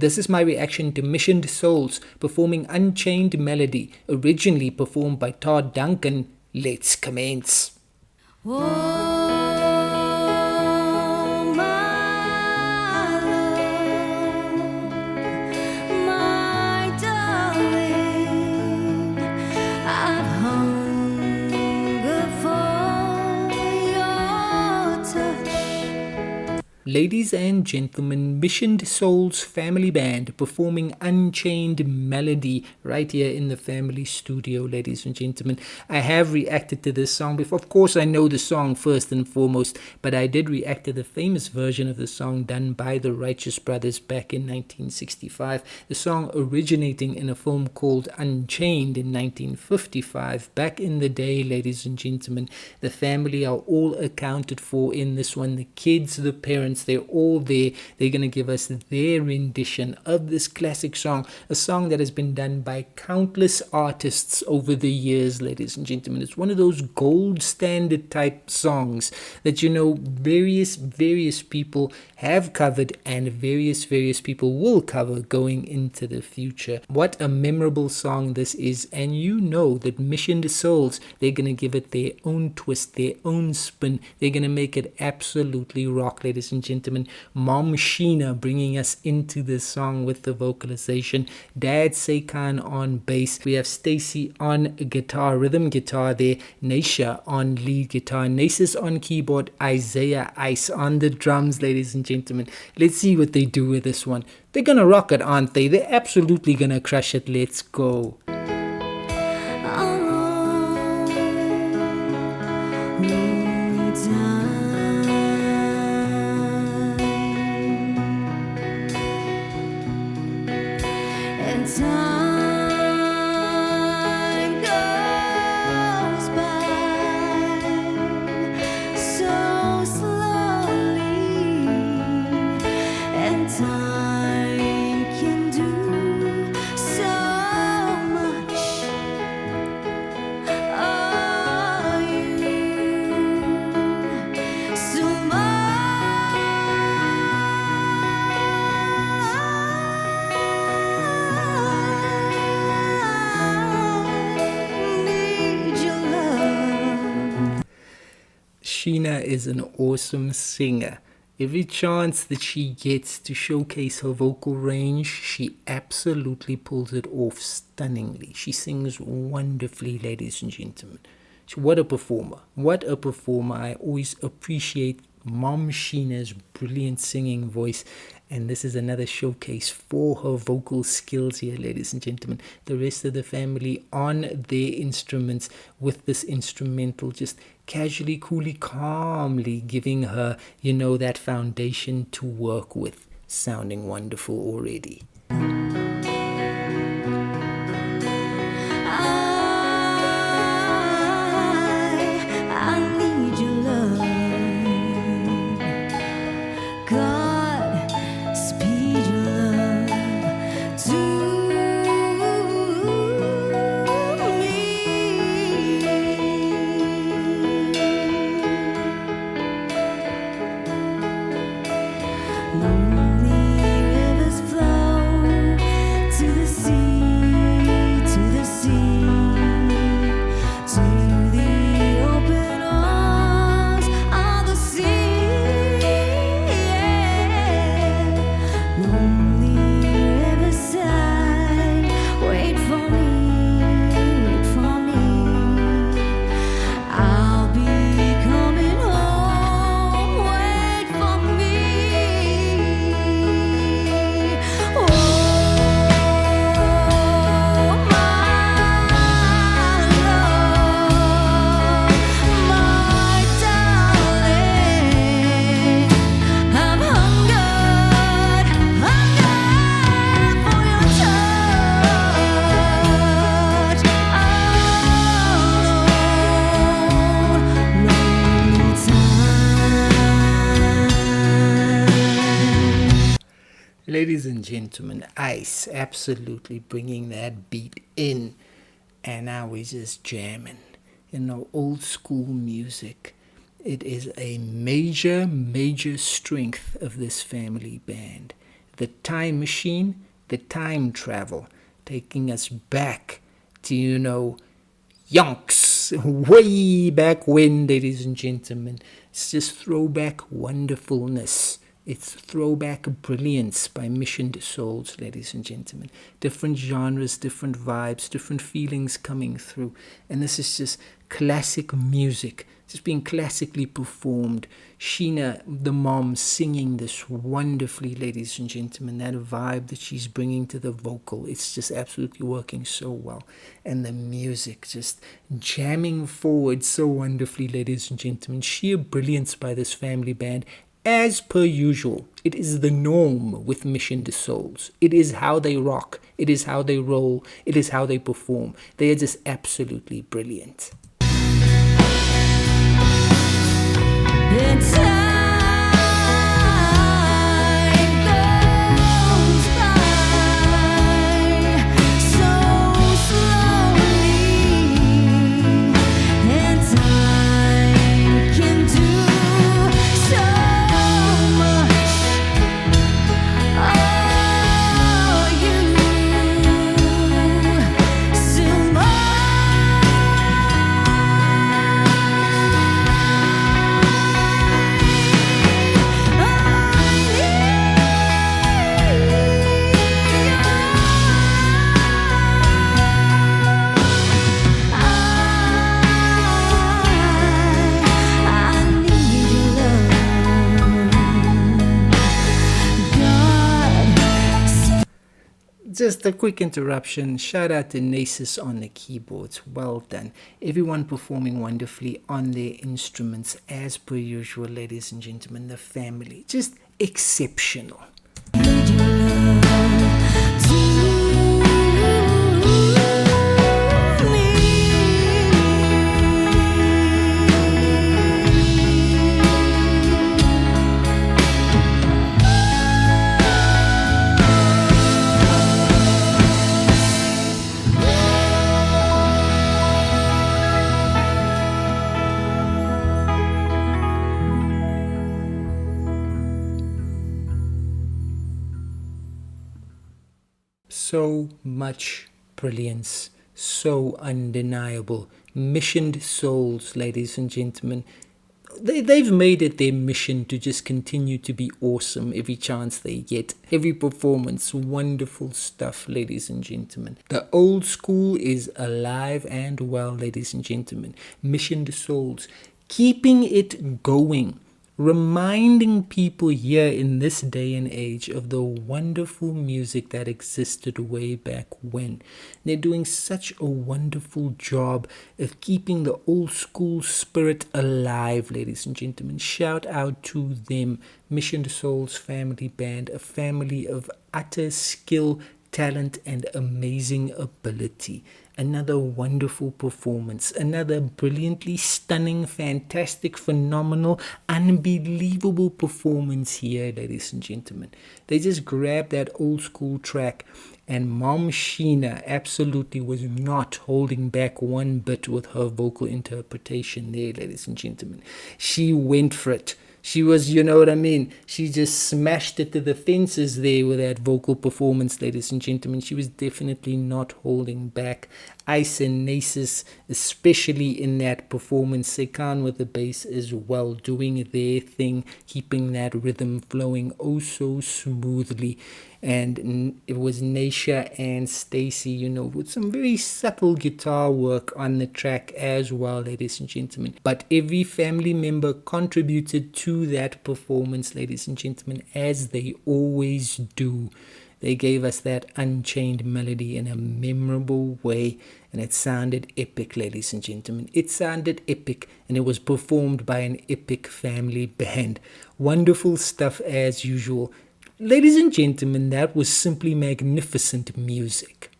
This is my reaction to Missioned Souls performing Unchained Melody, originally performed by Todd Duncan. Let's commence. Oh, my love, my darling, I've hungered for your touch. Ladies and gentlemen, Missioned Souls Family Band performing Unchained Melody right here in the family studio, ladies and gentlemen. I have reacted to this song before. Of course, I know the song first and foremost, but I did react to the famous version of the song done by the Righteous Brothers back in 1965. The song originating in a film called Unchained in 1955. Back in the day, ladies and gentlemen, the family are all accounted for in this one. The kids, the parents, they're all there. They're going to give us their rendition of this classic song, a song that has been done by countless artists over the years, ladies and gentlemen. It's one of those gold standard type songs that, you know, various people have covered and various people will cover going into the future. What a memorable song this is, and you know that Missioned Souls, they're going to give it their own twist, their own spin. They're going to make it absolutely rock, ladies and gentlemen. Mom Sheena bringing us into this song with the vocalization. Dad Sakan on bass. We have Stacy on guitar, rhythm guitar there. Naisha on lead guitar. Nasis on keyboard. Isaiah Ice on the drums, ladies and gentlemen. Let's see what they do with this one. They're gonna rock it, aren't they? They're absolutely gonna crush it. Let's go. Time goes by so slowly, and time can do so much. Oh, you so Sheena is an awesome singer. Every chance that she gets to showcase her vocal range, she absolutely pulls it off stunningly. She sings wonderfully, ladies and gentlemen. What a performer. What a performer. I always appreciate Mom Sheena's brilliant singing voice, and this is another showcase for her vocal skills here, ladies and gentlemen. The rest of the family on their instruments with this instrumental, just casually, coolly, calmly giving her, you know, that foundation to work with. Sounding wonderful already. I need your love. God, speed your love to me. Lonely rivers flow to the sea, to the sea, to the open arms of the sea. Yeah. Lonely riverside, wait for me, wait for me. I'll be coming home, wait for me. Oh, my love, my darling, I've hungered for your touch. Lonely time. Ladies and gentlemen, Ice absolutely bringing that beat in, and now we're just jamming, you know, old school music. It is a major strength of this family band. the time machine, the time travel, taking us back to, yonks, way back when, ladies and gentlemen. It's just throwback wonderfulness. It's throwback brilliance by Missioned Souls, ladies and gentlemen. Different genres, different vibes, different feelings coming through. And this is just classic music, just being classically performed. Sheena, the mom, singing this wonderfully, ladies and gentlemen. That vibe that she's bringing to the vocal, it's just absolutely working so well. And the music just jamming forward so wonderfully, ladies and gentlemen. Sheer brilliance by this family band. As per usual, it is the norm with Missioned Souls. It is how they rock. It is how they roll. It is how they perform. They are just absolutely brilliant. And time goes by so slowly, and time can do so much. Oh, you so Just a quick interruption. Shout out to Nasus on the keyboards. Well done. Everyone performing wonderfully on their instruments as per usual, ladies and gentlemen. The family, just exceptional. So much brilliance, so undeniable. Missioned Souls, ladies and gentlemen. They've made it their mission to just continue to be awesome every chance they get. Every performance, wonderful stuff, ladies and gentlemen. The old school is alive and well, ladies and gentlemen. Missioned Souls, keeping it going. Reminding people here in this day and age of the wonderful music that existed way back when. They're doing such a wonderful job of keeping the old school spirit alive, ladies and gentlemen. Shout out to them. Missioned Souls Family Band, a family of utter skill, talent, and amazing ability. Another wonderful performance, another brilliantly stunning, fantastic, phenomenal, unbelievable performance here, ladies and gentlemen. They just grabbed that old school track, and Mom Sheena absolutely was not holding back one bit with her vocal interpretation there, ladies and gentlemen. She went for it. She was, you know what I mean? She just smashed it to the fences there with that vocal performance, ladies and gentlemen. She was definitely not holding back. Ice and Nasus, especially in that performance. Sekan with the bass as well, doing their thing, keeping that rhythm flowing oh so smoothly. And it was Naisha and Stacy, with some very subtle guitar work on the track as well, ladies and gentlemen. But every family member contributed to that performance, ladies and gentlemen, as they always do. They gave us that Unchained melody in a memorable way, and it sounded epic, ladies and gentlemen. It sounded epic, and it was performed by an epic family band. Wonderful stuff as usual. Ladies and gentlemen, that was simply magnificent music.